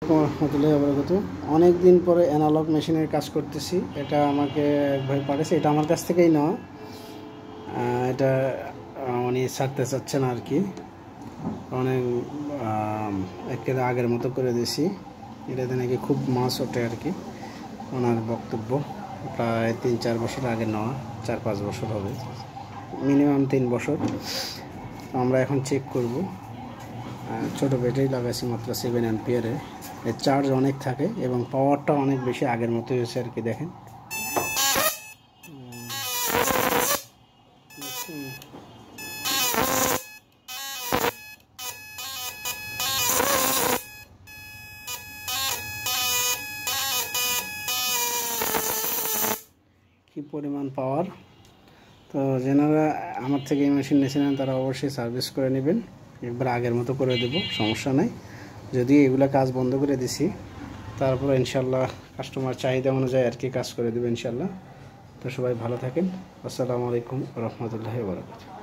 রহমতুল্লাহি ওয়া বারাকাতুহু। অনেক দিন পরে অ্যানালগ মেশিনের কাজ করতেছি। এটা আমাকে এক ভাই পাঠিয়েছে, এটা আমার কাছ থেকেই নেওয়া। এটা উনি ছাড়তে চাচ্ছে না আর কি, অনেক একেবারে আগের মতো করে দিয়েছি। এটাতে নাকি খুব মাছ ওঠে আর কি, ওনার বক্তব্য। প্রায় 3-4 বছর আগে নেওয়া, 4-5 বছর হবে, মিনিমাম 3 বছর। আমরা এখন চেক করব। ছোটো ব্যাটারি লাগাইছি মাত্র 7 অ্যাম্পিয়ারে। এর চার্জ অনেক থাকে এবং পাওয়ারটা অনেক বেশি আগের মতো হয়েছে আর কি। দেখেন কি পরিমাণ পাওয়ার। তো যারা আমার থেকে এই মেশিন নিয়েছিলেন তারা অবশ্যই সার্ভিস করে নেবেন, একবার আগের মতো করে দেব, সমস্যা নাই। যদি এগুলা কাজ বন্ধ করে দিছি, তারপরে ইনশাল্লাহ কাস্টমার চাহিদা অনুযায়ী আর কি কাজ করে দেবে ইনশাল্লাহ। তো সবাই ভালো থাকেন। আসসালামু আলাইকুম রহমতুল্লাহি ওয়া বারাকাতুহু।